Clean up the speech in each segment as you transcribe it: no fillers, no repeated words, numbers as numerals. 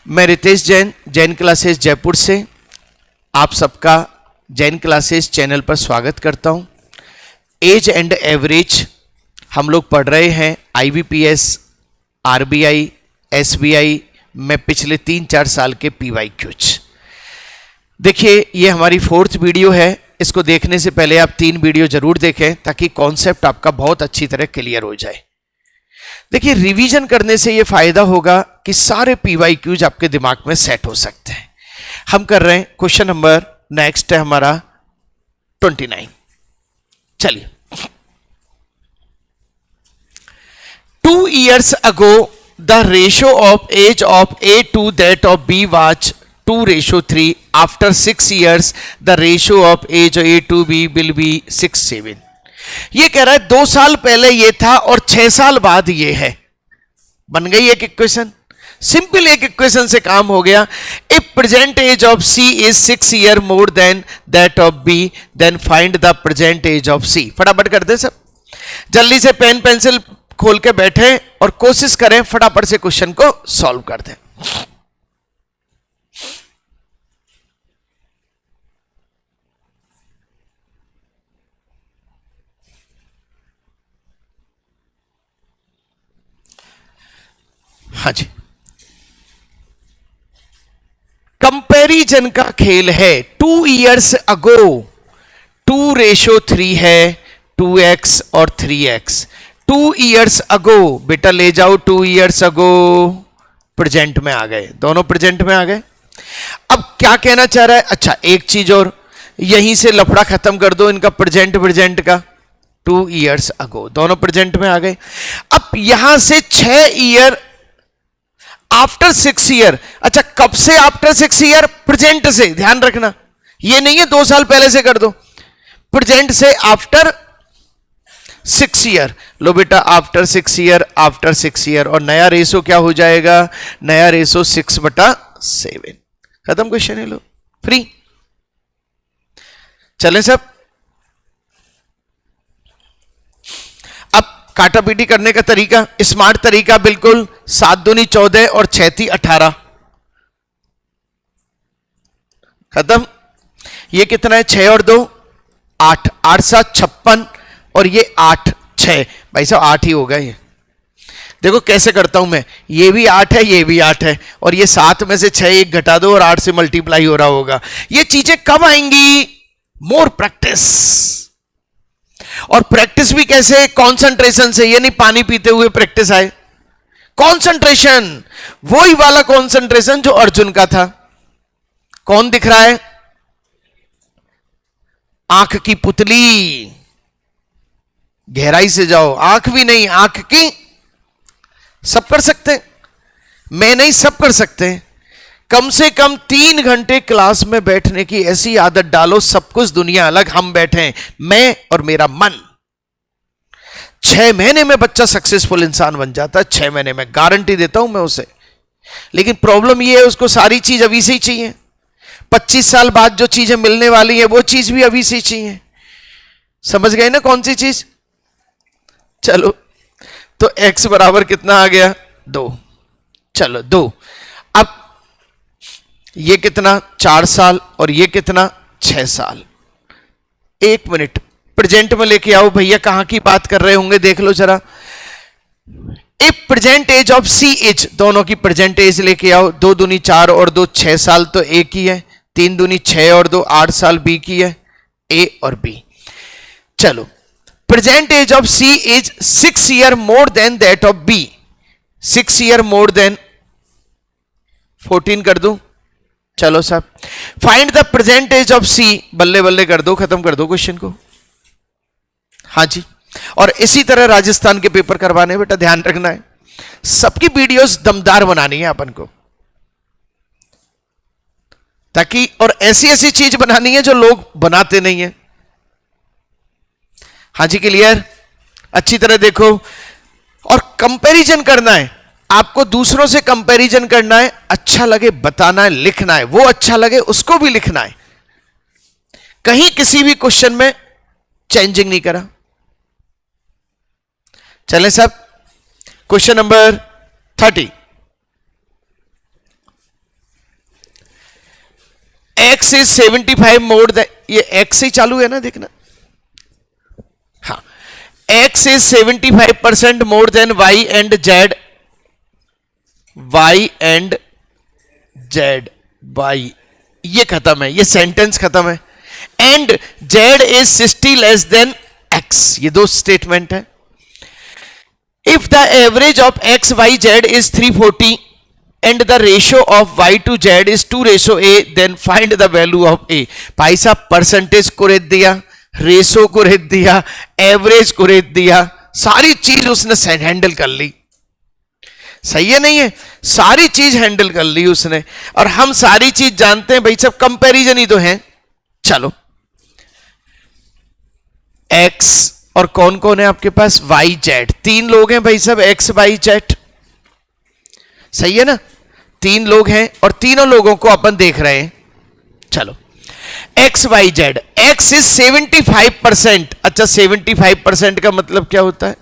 मैं रितेश जैन, जैन क्लासेस जयपुर से आप सबका जैन क्लासेस चैनल पर स्वागत करता हूं। एज एंड एवरेज हम लोग पढ़ रहे हैं IBPS, RBI, SBI में पिछले 3-4 साल के PYQs। देखिए ये हमारी 4th वीडियो है। इसको देखने से पहले आप 3 वीडियो जरूर देखें ताकि कॉन्सेप्ट आपका बहुत अच्छी तरह क्लियर हो जाए। देखिए रिवीजन करने से ये फायदा होगा कि सारे PYQs आपके दिमाग में सेट हो सकते हैं। हम कर रहे हैं क्वेश्चन नंबर नेक्स्ट है हमारा 29। चलिए, 2 years ago the ratio of age of A to that of B was 2:3. After 6 years the ratio of age of A to B will be 6:7. ये कह रहा है 2 साल पहले ये था और 6 साल बाद ये है। बन गई एक इक्वेशन, सिंपल एक इक्वेशन से काम हो गया। If present age of C is 6 years more than that of B, then find the present age of C। फटाफट कर दे सब, जल्दी से पेन पेंसिल खोल के बैठे और कोशिश करें फटाफट से क्वेश्चन को सॉल्व कर दें। हाँ जी, कंपैरिजन का खेल है। 2 years ago 2:3 है, 2x और 3x। 2 years ago बेटा ले जाओ, 2 years ago प्रेजेंट में आ गए, दोनों प्रेजेंट में आ गए। अब क्या कहना चाह रहा है? अच्छा एक चीज और, यहीं से लफड़ा खत्म कर दो इनका प्रेजेंट का। 2 years ago दोनों प्रेजेंट में आ गए। अब यहां से 6 ईयर आफ्टर 6 ईयर। अच्छा कब से आफ्टर 6 ईयर? प्रेजेंट से, ध्यान रखना ये नहीं है 2 साल पहले से कर दो, प्रेजेंट से आफ्टर 6 ईयर। लो बेटा आफ्टर 6 ईयर, आफ्टर 6 ईयर, और नया रेशो क्या हो जाएगा? नया रेशो 6/7। खत्म क्वेश्चन है, लो फ्री। चलें सब। अब काटा पीटी करने का तरीका, स्मार्ट तरीका बिल्कुल। 7 दूनी 14 और 6 × 18। खत्म। ये कितना है? 6 और 2 8, 8 × 7 56 और ये 8 6। भाई साहब 8 ही होगा ये। देखो कैसे करता हूं मैं, ये भी 8 है, ये भी 8 है, और ये 7 में से 6 1 घटा दो और 8 से मल्टीप्लाई हो रहा होगा। ये चीजें कब आएंगी? More practice. और प्रैक्टिस भी कैसे? कंसंट्रेशन से। ये नहीं पानी पीते हुए प्रैक्टिस आए, कंसंट्रेशन, वही वाला कंसंट्रेशन जो अर्जुन का था। कौन दिख रहा है? आंख की पुतली। गहराई से जाओ, आंख भी नहीं, आंख की। सब कर सकते हैं, मैं नहीं, सब कर सकते हैं। कम से कम 3 घंटे क्लास में बैठने की ऐसी आदत डालो, सब कुछ दुनिया अलग, हम बैठे हैं, मैं और मेरा मन। 6 महीने में बच्चा सक्सेसफुल इंसान बन जाता है, 6 महीने में, गारंटी देता हूं मैं उसे। लेकिन प्रॉब्लम यह है उसको सारी चीज अभी से ही चाहिए। 25 साल बाद जो चीजें मिलने वाली है वो चीज भी अभी से ही चाहिए। समझ गए ना कौन सी चीज? चलो तो x बराबर कितना आ गया? 2। चलो 2। अब ये कितना? 4 साल, और ये कितना? 6 साल। 1 मिनट प्रेजेंट में लेके आओ भैया, कहां की बात कर रहे होंगे देख लो जरा। If present age of C is, दोनों की प्रेजेंट एज लेके आओ। 2 दूनी 4 और 2 6 साल तो एक ही है। 3 दूनी 6 और 2 8 साल B की है, A और B। चलो present age of C is 6 years more than that of B। 6 years more than 14 कर दूं। चलो साहब, find the present age of C। बल्ले बल्ले कर दो, खत्म कर दो क्वेश्चन को। हाँ जी, और इसी तरह राजस्थान के पेपर करवाने बेटा, ध्यान रखना है सबकी वीडियोस दमदार बनानी है अपन को, ताकि और ऐसी ऐसी चीज बनानी है जो लोग बनाते नहीं है। हाँ जी क्लियर? अच्छी तरह देखो, और कंपैरिजन करना है आपको, दूसरों से कंपैरिजन करना है, अच्छा लगे बताना है, लिखना है, वो अच्छा लगे उसको भी लिखना है। कहीं किसी भी क्वेश्चन में चेंजिंग नहीं करा। चलें सब, question number 30। x is 75 more than, ये x से चालू है ना, देखना, हाँ, x is 75% more than y and z, y and z, y, ये खत्म है, ये सेंटेंस खत्म है। And z is 60 less than x, ये दो स्टेटमेंट है। If the average of x y z is 340 and the ratio of y to z is 2:a, then find the value of a। भाई साहब percentage को rate दिया, ratio को rate दिया, average को रेट दिया, सारी चीज उसने हैंडल कर ली। सही है नहीं है, सारी चीज हैंडल कर ली उसने। और हम सारी चीज जानते हैं भाई, सब कंपैरिजन ही तो है। चलो x और कौन कौन है आपके पास, y z, तीन लोग हैं भाई साहब, x y z, सही है ना, तीन लोग हैं और तीनों लोगों को अपन देख रहे हैं। चलो x y z, x is 75%, अच्छा 75% का मतलब क्या होता है,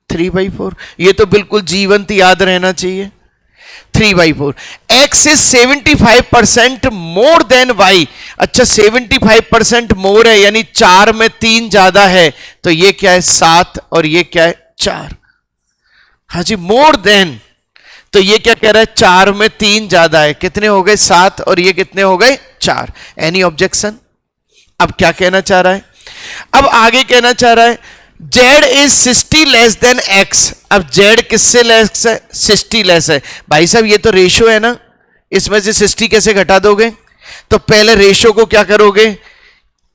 3/4, ये तो बिल्कुल जीवंत याद रहना चाहिए, 3/4। x is 75% more than y, अच्छा 75% मोर है, यानी 4 में 3 ज्यादा है, तो ये क्या है 7 और ये क्या है 4। हाँ जी, मोर देन, तो ये क्या कह रहा है 4 में 3 ज्यादा है, कितने हो गए 7 और ये कितने हो गए 4। Any objection? अब क्या कहना चाह रहा है, अब आगे कहना चाह रहा है z is 60 less than x। अब z किससे लेस है, 60 लेस है। भाई साहब ये तो रेशो है ना, इसमें से 60 कैसे घटा दोगे, तो पहले रेशो को क्या करोगे,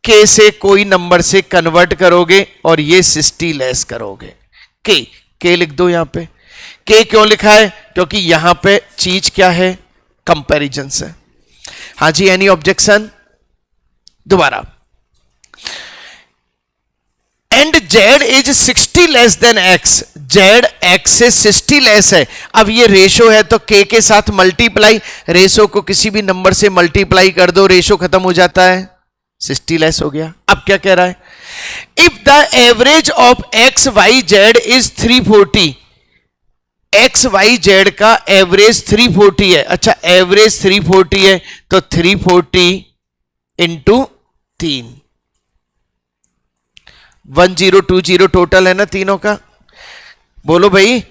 k से कोई नंबर से कन्वर्ट करोगे और ये 60 लेस करोगे। k लिख दो यहां पे। k क्यों लिखा है, क्योंकि यहां पे चीज क्या है, कंपैरिजन से। हाँ जी, एनी ऑब्जेक्शन? दोबारा, and z is 60 less than x, z x से 60 लेस है। अब ये रेशो है तो k के साथ मल्टीप्लाई, रेशो को किसी भी नंबर से मल्टीप्लाई कर दो, रेशो खत्म हो जाता है, 60 लेस हो गया। अब क्या कह रहा है, if the average of x y z is 340, x y z का एवरेज 340 है, अच्छा एवरेज 340 है, तो 340 इंटू 3, 1020 टोटल है ना तीनों का, बोलो भाई।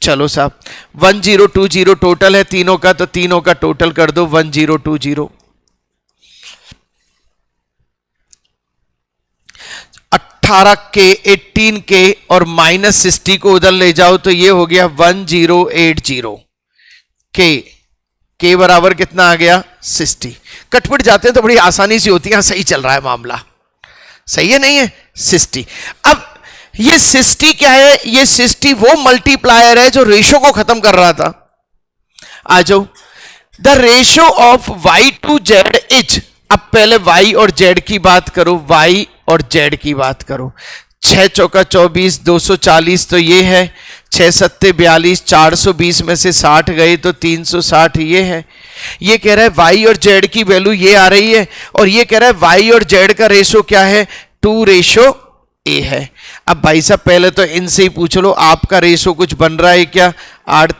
चलो साहब 1020 टोटल है तीनों का, तो तीनों का टोटल कर दो 1020। 18K 18K और माइनस 60 को उधर ले जाओ तो ये हो गया 1080। K बराबर कितना आ गया 60। कटपिट जाते हैं तो बड़ी आसानी से होती है, सही चल रहा है मामला, सही है नहीं है 60। अब ये 60 क्या है, ये 60 वो मल्टीप्लायर है जो रेशो को खत्म कर रहा था। आ जाओ, the ratio of y to z is, अब पहले y और z की बात करो, y और z की बात करो। 6 चौका 24, 240 तो ये है, 6 सत्ते 42, 420 में से 60 गए तो 360 ये है। ये कह रहा है y और z की वैल्यू ये आ रही है, और ये कह रहा है y और z का रेशो क्या है, 2:a है। अब भाई साहब पहले तो इनसे ही पूछ लो, आपका रेशो कुछ बन रहा है क्या, 8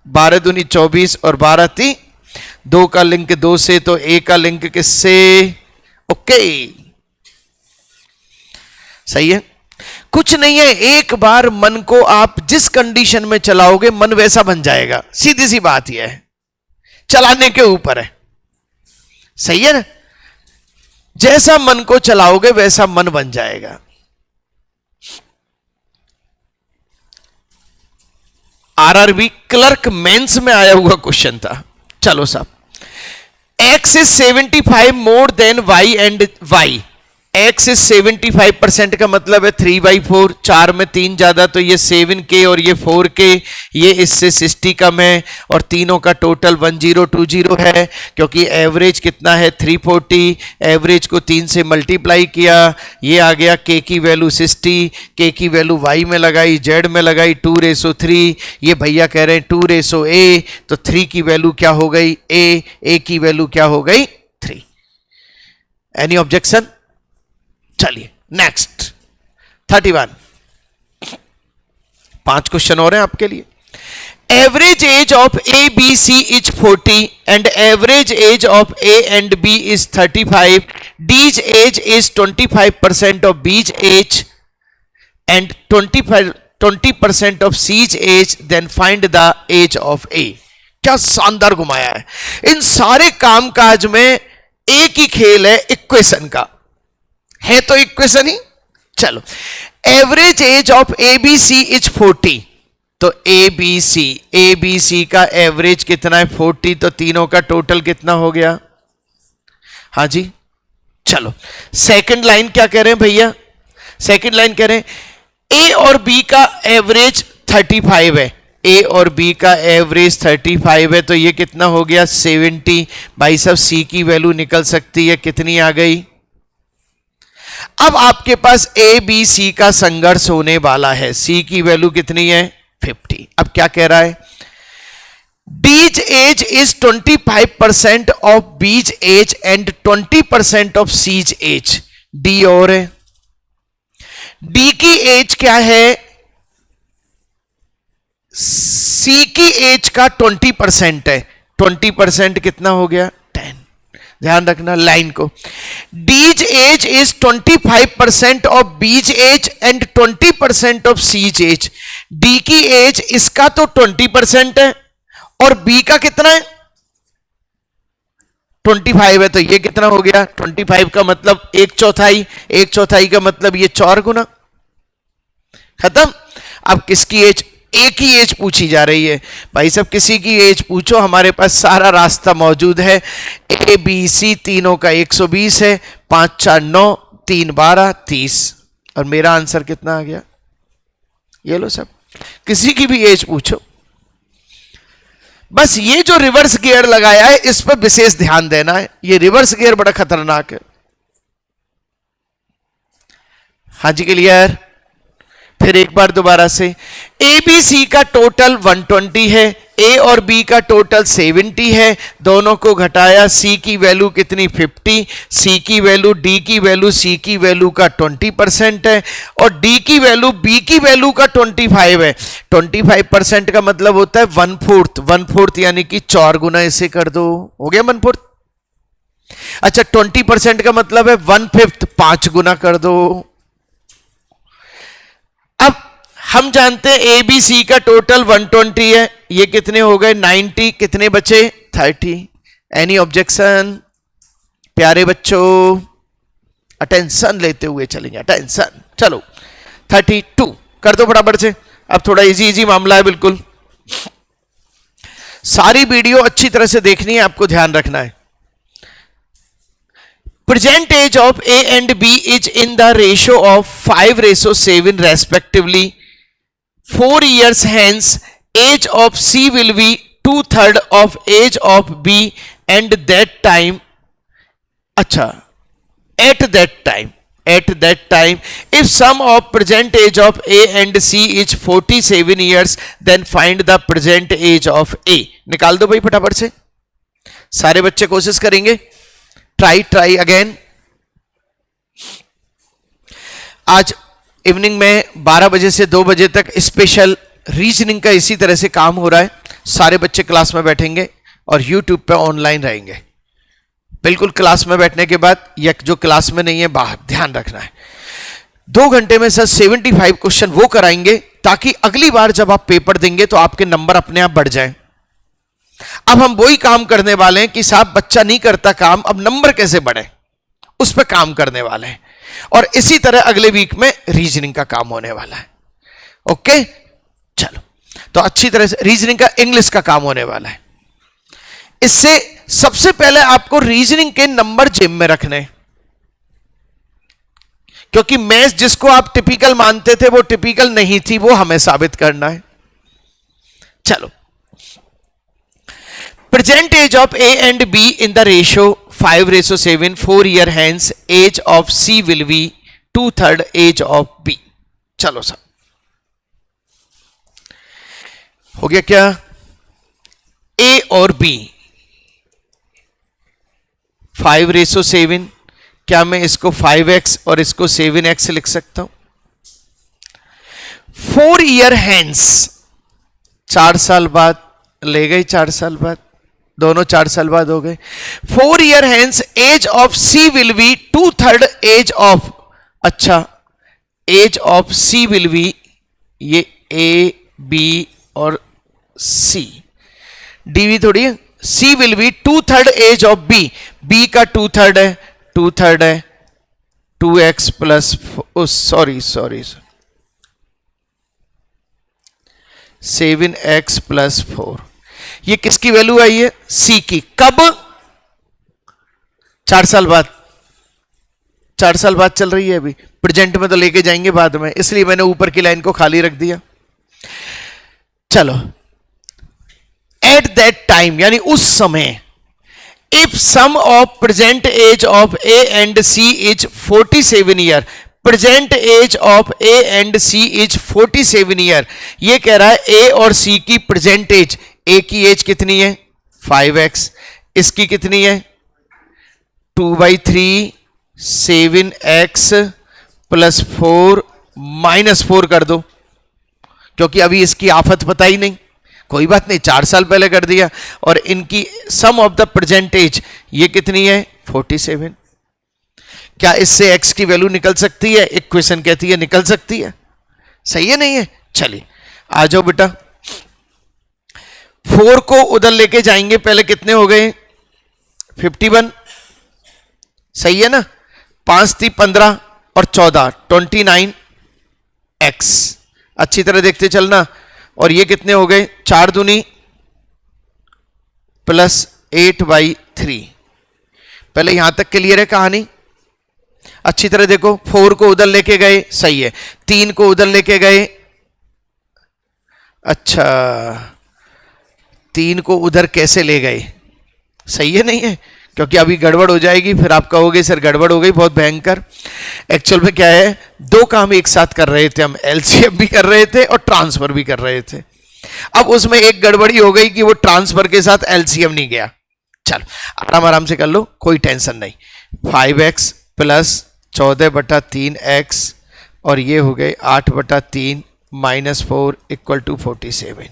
12 दूनी 24 और 12 3, 2 का लिंक 2 से, तो a का लिंक किससे, ओके सही है। कुछ नहीं है, एक बार मन को आप जिस कंडीशन में चलाओगे मन वैसा बन जाएगा, सीधी सी बात यह है, चलाने के ऊपर है, सही है ना। जैसा मन को चलाओगे वैसा मन बन जाएगा। आरआरबी क्लर्क मेंस में आया हुआ क्वेश्चन था। चलो साहब, x is 75 more than y and y, x is 75% का मतलब है 3/4, 4 में 3 ज्यादा, तो ये 7K और ये 4K, ये इससे 60 कम है, और तीनों का टोटल 1020 है, क्योंकि एवरेज कितना है 340, एवरेज को 3 से मल्टीप्लाई किया, ये आ गया k की वैल्यू 60, k की वैल्यू y में लगाई, z में लगाई 2:3, ये भैया कह रहे हैं 2:a, तो 3 की वैल्यू क्या हो गई a की वैल्यू क्या हो गई 3। Any objection? चलिए नेक्स्ट 31, 5 क्वेश्चन और हैं आपके लिए। Average age of A, B, C is 40 and average age of A and B is 35. D's age is 25% of B's age and 20% of C's age. Then find the age of A. क्या शानदार घुमाया है। इन सारे कामकाज में एक ही खेल है इक्वेशन का, है तो इक्वेशन ही। चलो, average age of A B C is 40, तो ए बी सी का एवरेज कितना है 40, तो तीनों का टोटल कितना हो गया। हाँ जी, चलो सेकंड लाइन क्या कह रहे हैं भैया, सेकंड लाइन कह रहे हैं ए और बी का एवरेज 35 है, ए और बी का एवरेज 35 है, तो ये कितना हो गया 70। भाई साहब सी की वैल्यू निकल सकती है, कितनी आ गई। अब आपके पास ए बी सी का संघर्ष होने वाला है, सी की वैल्यू कितनी है 50। अब क्या कह रहा है, D's age is 25% of B's age and 20% of C's age। D और है, D की एज क्या है, C की एज का 20% है, 20% कितना हो गया 10। ध्यान रखना लाइन को, D's age is 25% of B's age and 20% of C's age। D की एज इसका तो 20% है और B का कितना है 25 है, तो ये कितना हो गया 25 का मतलब 1/4, 1/4 का मतलब ये 4 गुना, खत्म। अब किसकी एज, एक ही एज पूछी जा रही है भाई साहब, किसी की एज पूछो, हमारे पास सारा रास्ता मौजूद है। ए बी सी तीनों का 120 है, 5 4 9, 3 12 30, और मेरा आंसर कितना आ गया, ये लो सब, किसी की भी एज पूछो। बस ये जो रिवर्स गियर लगाया है इस पर विशेष ध्यान देना है, ये रिवर्स गियर बड़ा खतरनाक है। हाँ जी क्लियर, फिर एक बार दोबारा से, ए बी सी का टोटल 120 है, ए और बी का टोटल 70 है, दोनों को घटाया, सी की वैल्यू कितनी 50, सी की वैल्यू, डी की वैल्यू, सी की वैल्यू का 20% है, और डी की वैल्यू बी की वैल्यू का 25 है। 25% का मतलब होता है 1/4, 1/4 यानी कि 4 गुना इसे कर दो, हो गया 1/4। अच्छा 20% का मतलब है 1/5, 5 गुना कर दो। अब हम जानते हैं ए बी सी का टोटल 120 है, ये कितने हो गए 90, कितने बचे 30। एनी ऑब्जेक्शन प्यारे बच्चों, अटेंशन लेते हुए चलेंगे, अटेंशन। चलो 32 कर दो फटाफट से, अब थोड़ा इजी मामला है बिल्कुल। सारी वीडियो अच्छी तरह से देखनी है, आपको ध्यान रखना है। Present age of A and B is in the ratio of 5:7 respectively. 4 years hence, age of C will be 2/3 of age of B, and that time, अच्छा, at that time, if sum of present age of A and C is 47 years, then find the present age of A। निकाल दो भाई फटाफट से, सारे बच्चे कोशिश करेंगे। Try again. आज इवनिंग में 12 बजे से 2 बजे तक स्पेशल रीजनिंग का इसी तरह से काम हो रहा है। सारे बच्चे क्लास में बैठेंगे और यूट्यूब पे ऑनलाइन रहेंगे। बिल्कुल क्लास में बैठने के बाद, या जो क्लास में नहीं है बाहर, ध्यान रखना है। 2 घंटे में सर 75 क्वेश्चन वो कराएंगे, ताकि अगली बार जब आप पेपर देंगे तो आपके नंबर अपने आप बढ़ जाएं। अब हम वही काम करने वाले हैं कि साहब बच्चा नहीं करता काम, अब नंबर कैसे बढ़े, उस पर काम करने वाले हैं। और इसी तरह अगले वीक में रीजनिंग का काम होने वाला है। ओके चलो, तो अच्छी तरह से रीजनिंग का, इंग्लिश का काम होने वाला है। इससे सबसे पहले आपको रीजनिंग के नंबर जेब में रखने, क्योंकि मैथ्स जिसको आप टिपिकल मानते थे वो टिपिकल नहीं थी, वो हमें साबित करना है। चलो, present age of A and B in the ratio 5:7, 4 year hence, age of C will be 2/3 age of B। चलो सब हो गया क्या, A और B 5:7, क्या मैं इसको 5x और इसको 7x लिख सकता हूं। 4 year hence, 4 साल बाद ले गई, 4 साल बाद, दोनों 4 साल बाद हो गए। 4 year hence age of C will be 2/3 age of, अच्छा age of C will be, ये ए बी और सी, डीवी थोड़ी है, C will be 2/3 age of B, B का 2/3 है, 2/3 है 2x plus, sorry 7x plus 4, ये किसकी वैल्यू आई है? सी की। कब? 4 साल बाद, 4 साल बाद चल रही है अभी, प्रेजेंट में तो लेके जाएंगे बाद में, इसलिए मैंने ऊपर की लाइन को खाली रख दिया। चलो, एट दैट टाइम यानी उस समय, if sum of present age of A and C is 47 year, present age of A and C is 47 year, ये कह रहा है ए और सी की प्रेजेंट एज, ए की एज कितनी है? 5x, इसकी कितनी है? 2/3 7x प्लस 4 माइनस 4 कर दो, क्योंकि अभी इसकी आफत पता ही नहीं, कोई बात नहीं, 4 साल पहले कर दिया। और इनकी सम ऑफ द प्रेजेंट एज ये कितनी है? 47। क्या इससे x की वैल्यू निकल सकती है? इक्वेशन कहती है निकल सकती है, सही है नहीं है? चलिए आ जाओ बेटा, 4 को उधर लेके जाएंगे, पहले कितने हो गए? 51, सही है ना? 5 × 3 = 15 और 14 29x, अच्छी तरह देखते चलना। और ये कितने हो गए? 4 दूनी प्लस 8/3। पहले यहां तक क्लियर है कहानी? अच्छी तरह देखो, 4 को उधर लेके गए, सही है, 3 को उधर लेके गए, अच्छा 3 को उधर कैसे ले गए? सही है नहीं है? क्योंकि अभी गड़बड़ हो जाएगी, फिर आप कहोगे सर गड़बड़ हो गई बहुत भयंकर। एक्चुअल में क्या है, 2 काम एक साथ कर रहे थे हम, एलसीएम भी कर रहे थे और ट्रांसफर भी कर रहे थे। अब उसमें एक गड़बड़ी हो गई कि वो ट्रांसफर के साथ एलसीएम नहीं गया। चलो आराम आराम से कर लो, कोई टेंशन नहीं। 5x प्लस 14/3x और ये हो गए 8/3 माइनस 4 इक्वल टू 47।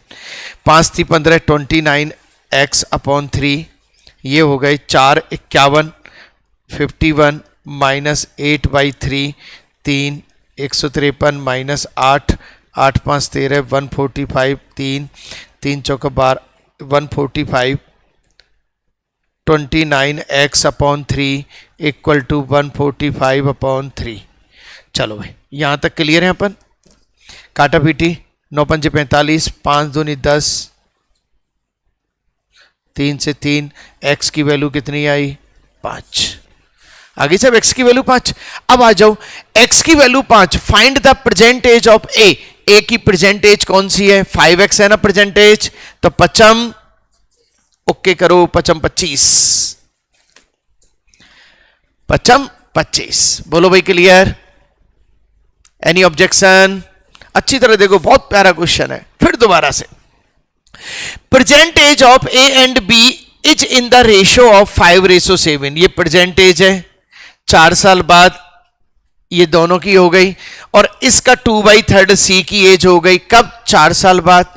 5 × 3 = 15 29x/3, ये हो गए 4 × 51 51 minus 8/3 3 153 minus 8 8 × 5 = 13 145 3 3 × 4 = 12 145 29x/3 equal to 145/3। चलो भाई यहां तक क्लियर है अपन? काटा पीटी, 9 × 5 = 45, 5 दूनी 10, 3 से 3, x की वैल्यू कितनी आई? 5। आगे सब x की वैल्यू 5। अब आ जाओ, x की value 5, find the present age of a। a की प्रेजेंट एज कौन सी है? 5x है ना प्रेजेंट एज, तो 55 ओके करो, 55 25, 55 25, बोलो भाई क्लियर? Any objection? अच्छी तरह देखो, बहुत प्यारा क्वेश्चन है। फिर दोबारा से, present age of A and B is in the ratio of 5:7। ये प्रेजेंट एज है, 4 साल बाद ये दोनों की हो गई, और इसका 2/3 सी की एज हो गई। कब? 4 साल बाद।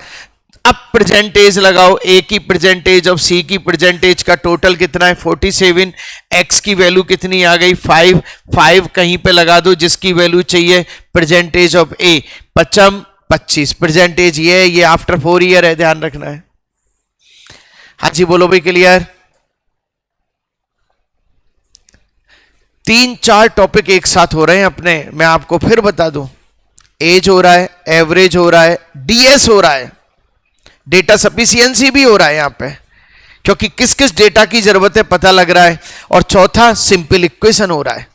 अब प्रेजेंट एज लगाओ, ए की प्रेजेंट एज और सी की प्रेजेंट एज का टोटल कितना है? 47। एक्स की वैल्यू कितनी आ गई? 5 5 कहीं पे लगा दो जिसकी वैल्यू चाहिए present age of A, 55 25। Present age ये है, ये आफ्टर 4 ईयर है, ध्यान रखना है। हाँ जी बोलो भाई क्लियर? 3-4 टॉपिक एक साथ हो रहे हैं अपने, मैं आपको फिर बता दूं। एज हो रहा है, एवरेज हो रहा है, डीएस हो रहा है, डेटा सफिशिएंसी भी हो रहा है यहां पे, क्योंकि किस किस डेटा की जरूरत है पता लग रहा है, और चौथा सिंपल इक्वेशन हो रहा है।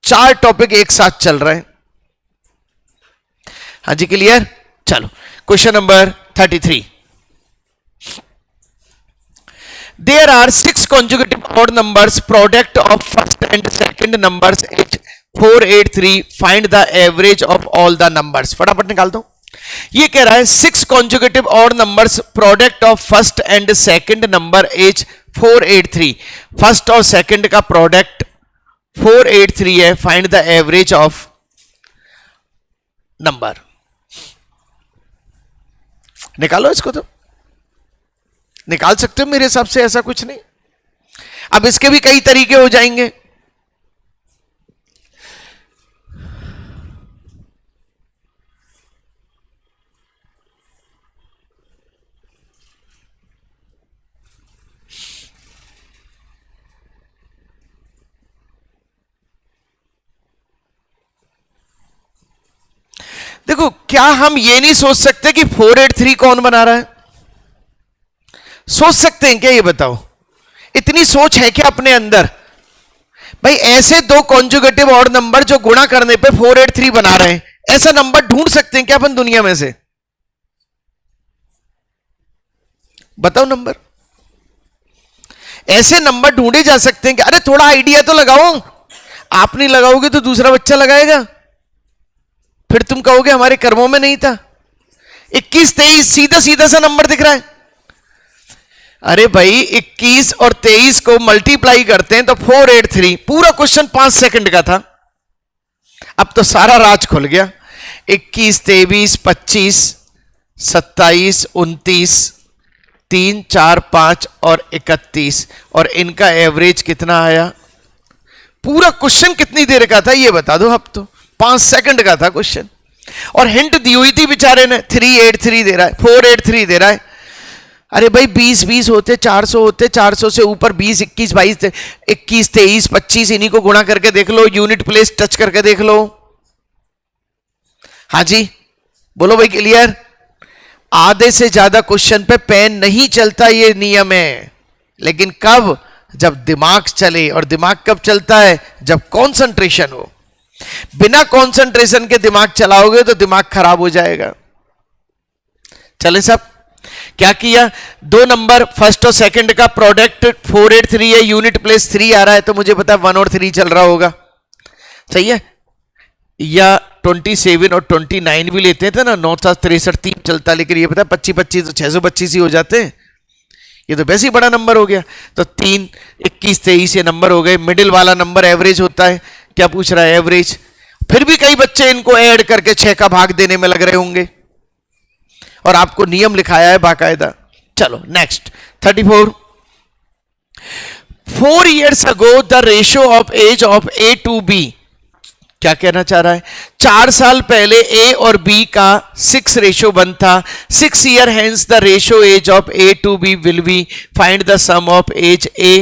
4 टॉपिक एक साथ चल रहे हैं। हाँ जी क्लियर? चलो question number 33। There are 6 consecutive odd numbers. Product of first and second numbers is 483. Find the average of all the numbers. फटाफट निकाल दो। ये कह रहा है 6 consecutive odd numbers. Product of first and second number is 483. First और second का product 483 है। Find the average of number. निकालो इसको, तो निकाल सकते हो मेरे हिसाब से, ऐसा कुछ नहीं। अब इसके भी कई तरीके हो जाएंगे। देखो, क्या हम ये नहीं सोच सकते कि 483 कौन बना रहा है? सोच सकते हैं क्या? ये बताओ, इतनी सोच है क्या अपने अंदर? भाई ऐसे दो कॉन्जुगेटिव ऑड नंबर जो गुणा करने पे 483 बना रहे हैं, ऐसा नंबर ढूंढ सकते हैं क्या अपन दुनिया में से? बताओ नंबर। ऐसे नंबर ढूंढे जा सकते हैं कि अरे थोड़ा आइडिया तो लगाओ। आप नहीं लगाओगे तो दूसरा बच्चा लगाएगा, फिर तुम कहोगे हमारे कर्मों में नहीं था। 21 23 सीधा सीधा सा नंबर दिख रहा है। अरे भाई 21 और 23 को मल्टीप्लाई करते हैं तो 483। पूरा क्वेश्चन 5 सेकंड का था। अब तो सारा राज खुल गया। 21 23 25 27 29 3 4 5 और 31, और इनका एवरेज कितना आया? पूरा क्वेश्चन कितनी देर का था ये बता दो। अब तो 5 सेकंड का था क्वेश्चन, और हिंट दी हुई थी बेचारे ने। 383 दे रहा है, 483 दे रहा है। अरे भाई 20 20 होते 400 होते, 400 से ऊपर 20 21 22 21 23 25, इन्हीं को गुणा करके देख लो, यूनिट प्लेस टच करके देख लो। हाँ जी बोलो भाई, क्लियर? आधे से ज्यादा क्वेश्चन पे पेन नहीं चलता, ये नियम है। लेकिन कब? जब दिमाग चले। और दिमाग कब चलता है? जब कंसंट्रेशन हो। बिना कंसंट्रेशन के दिमाग चलाओगे तो दिमाग खराब हो जाएगा। चले सब, क्या किया? दो नंबर फर्स्ट और सेकंड का प्रोडक्ट 483 है, यूनिट प्लेस 3 आ रहा है, तो मुझे पता है 1 और 3 चल रहा होगा। सही है? या 27 और 29 भी लेते थे ना, 9 7 63 3 चलता, लेकिन ये पता है 25 25 तो 625 ही हो जाते हैं। ये तो वैसे ही बड़ा नंबर हो गया। तो 3 21 23 ये नंबर हो गए। मिडिल वाला नंबर एवरेज होता है। क्या पूछ रहा है? एवरेज। फिर भी कई बच्चे इनको ऐड करके 6 का भाग देने में लग रहे होंगे, और आपको नियम लिखाया है बाकायदा। चलो next 34। 4 years ago the ratio of age of A to B, क्या कहना चाह रहा है? 4 साल पहले A और B का 6:1 था। 6 year hence the ratio age of A to B will be, find the sum of age A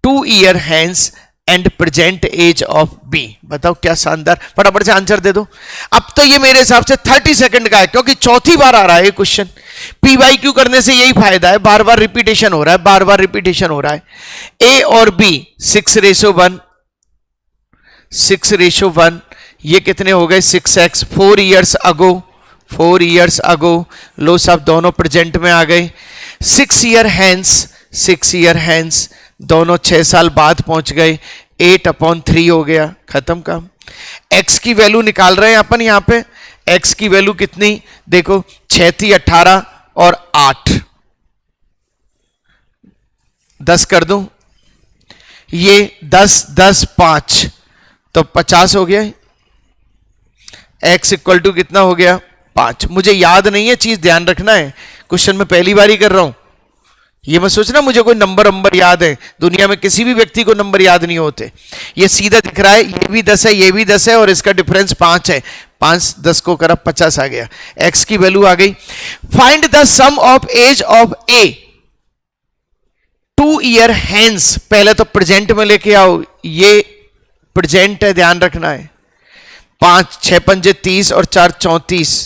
2 year hence and present age of B। बताओ क्या शानदार, फटाफट से आंसर दे दो। अब तो ये मेरे हिसाब से 30 सेकंड का है, क्योंकि चौथी बार आ रहा है ये क्वेश्चन। PYQ करने से यही फायदा है, बार बार रिपीटेशन हो रहा है, बार बार रिपीटेशन हो रहा है। A और B 6:1, 6:1, ये कितने हो गए? 6x। 4 years ago, 4 years ago, लो सब दोनों प्रेजेंट में आ गए। 6 year hence, 6 year hence, दोनों 6 साल बाद पहुंच गए। 8/3 हो गया, खत्म काम। x की वैल्यू निकाल रहे हैं अपन यहां पे। x की वैल्यू कितनी देखो, 6 थी 18 और 8, 10 कर दूं, ये 10 10 5 तो 50 हो गया। x इक्वल टू कितना हो गया? 5। मुझे याद नहीं है, चीज ध्यान रखना है, क्वेश्चन में पहली बार ही कर रहा हूं। ये मत सोचना मुझे कोई नंबर याद है। दुनिया में किसी भी व्यक्ति को नंबर याद नहीं होते। ये सीधा दिख रहा है, ये भी 10 है, ये भी 10 है, और इसका डिफरेंस 5 है। 5 10 को करा 50 आ गया। x की वैल्यू आ गई। Find the sum of age of A 2 year hence। पहले तो प्रेजेंट में लेके आओ, ये प्रेजेंट है, ध्यान रखना है। 5 6 5 30 और 4 34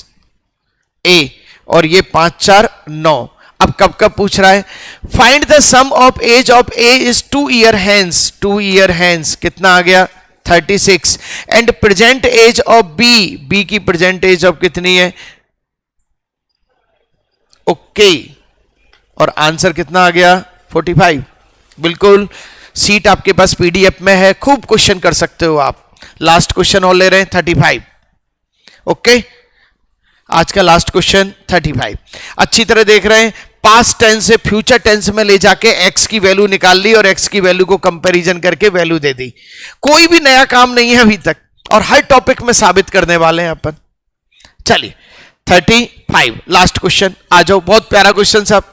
A, और ये 5 4 9। अब कब कब पूछ रहा है? Find the sum of age of A is 2 year hence। 2 year hence कितना आ गया? 36। And present age of B, B की प्रेजेंट एज ऑफ कितनी है? ओके, और आंसर कितना आ गया? 45। बिल्कुल, सीट आपके पास PDF में है, खूब क्वेश्चन कर सकते हो आप। लास्ट क्वेश्चन और ले रहे हैं 35। ओके, आज का लास्ट क्वेश्चन 35। अच्छी तरह देख रहे हैं, पास्ट टेंस से फ्यूचर टेंस में ले जाके x की वैल्यू निकाल ली, और x की वैल्यू को कंपैरिजन करके वैल्यू दे दी। कोई भी नया काम नहीं है अभी तक, और हर टॉपिक में साबित करने वाले हैं अपन। चलिए 35। लास्ट क्वेश्चन आ जाओ, बहुत प्यारा क्वेश्चन साहब,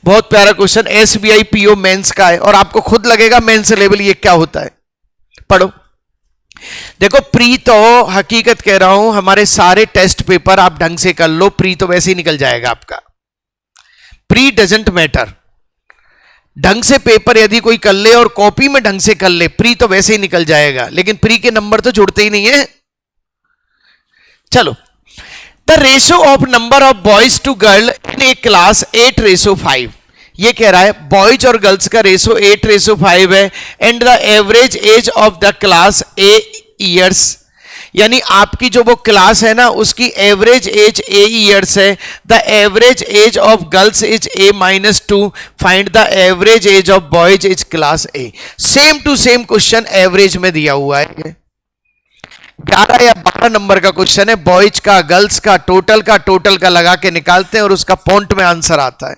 बहुत प्यारा क्वेश्चन, एसबीआई पीओ मेंस का है और आपको खुद लगेगा मेंस लेवल ये क्या होता है। पढ़ो, देखो प्री तो हकीकत कह रहा हूं, हमारे सारे टेस्ट पेपर आप ढंग से कर लो, प्री तो वैसे ही निकल जाएगा आपका। प्री डजंट मैटर, ढंग से पेपर यदि कोई कर ले और कॉपी में ढंग से कर ले, प्री तो वैसे ही निकल जाएगा, लेकिन प्री के नंबर तो जुड़ते ही नहीं है। चलो, the ratio of number of boys to girl in a class 8:5। ये कह रहा है बॉयज और गर्ल्स का रेशो 8:5 है and the average age of the class A years, यानी आपकी जो वो क्लास है ना उसकी एवरेज एज ए ईयर्स है। The average age of girls is A-2, find the average age of boys is class A. Same to same question average में दिया हुआ है, 11 या 12 नंबर का क्वेश्चन है, बॉयज का गर्ल्स का टोटल का लगा के निकालते हैं और उसका पॉइंट में आंसर आता है।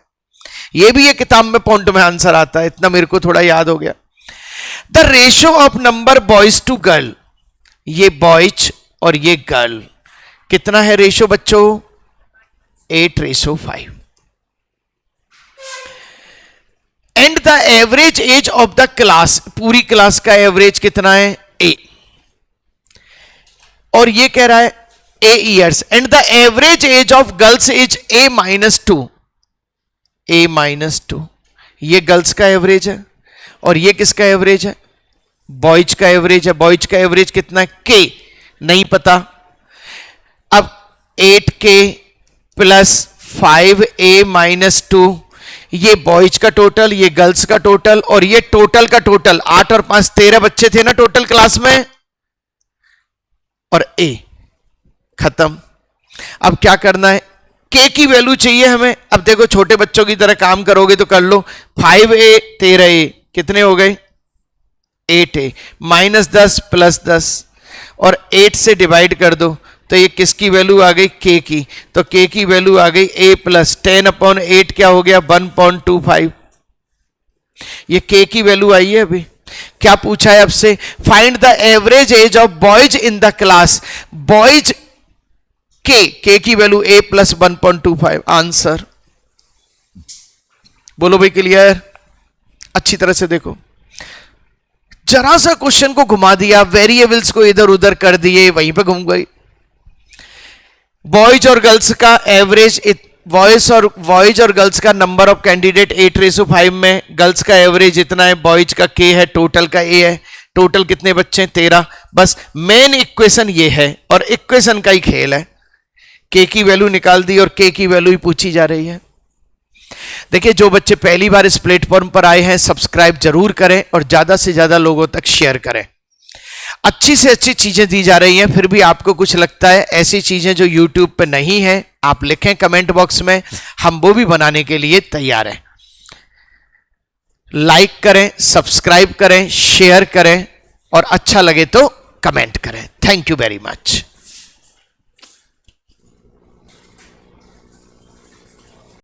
ये भी ये किताब में पॉइंट में आंसर आता है, इतना मेरे को थोड़ा याद हो गया। The ratio of number boys to girl, ये बॉयज और ये गर्ल कितना है रेशो बच्चों, 8:5। And the average age of the class, पूरी क्लास का एवरेज कितना है, ए, और ये कह रहा है A years. And the average age of girls is A-2, A-2, ये गर्ल्स का एवरेज है और ये किसका एवरेज है, बॉयज का एवरेज है। बॉयज का एवरेज कितना है, K, नहीं पता। अब 8K प्लस 5A-2, ये बॉयज का टोटल, ये गर्ल्स का टोटल, और ये टोटल का टोटल, 8 और 5 13 बच्चे थे ना टोटल क्लास में, और A खत्म। अब क्या करना है, K की वैल्यू चाहिए हमें। अब देखो छोटे बच्चों की तरह काम करोगे तो कर लो, 5A 13A कितने हो गए, 8A, -10 + 10 और 8 से डिवाइड कर दो तो ये किसकी वैल्यू आ गई, K की। तो K की वैल्यू आ गई A + 10/8 क्या हो गया, 1.25। ये K की वैल्यू आई है। अभी क्या पूछा है आपसे, find the average age of boys in the class, boys K की वैल्यू A + 1.25, आंसर। बोलो भाई क्लियर, अच्छी तरह से देखो, जरा सा क्वेश्चन को घुमा दिया, वेरिएबल्स को इधर उधर कर दिए, वहीं पे घूम गई। बॉयज और गर्ल्स का एवरेज, बॉयज और गर्ल्स का नंबर ऑफ कैंडिडेट 8:5 में, गर्ल्स का एवरेज इतना है, बॉयज का K है, टोटल का A है, टोटल कितने बच्चे हैं, 13। बस मेन इक्वेशन ये है और इक्वेशन का ही खेल है, K की वैल्यू निकाल दी और K की वैल्यू ही पूछी जा रही है। देखिए जो बच्चे पहली बार इस प्लेटफॉर्म पर आए हैं सब्सक्राइब जरूर करें और ज्यादा से ज्यादा लोगों तक शेयर करें। अच्छी से अच्छी चीजें दी जा रही हैं, फिर भी आपको कुछ लगता है ऐसी चीजें जो YouTube पे नहीं है, आप लिखें कमेंट बॉक्स में, हम वो भी बनाने के लिए तैयार हैं। लाइक करें, सब्सक्राइब करें, शेयर करें और अच्छा लगे तो कमेंट करें। Thank you very much.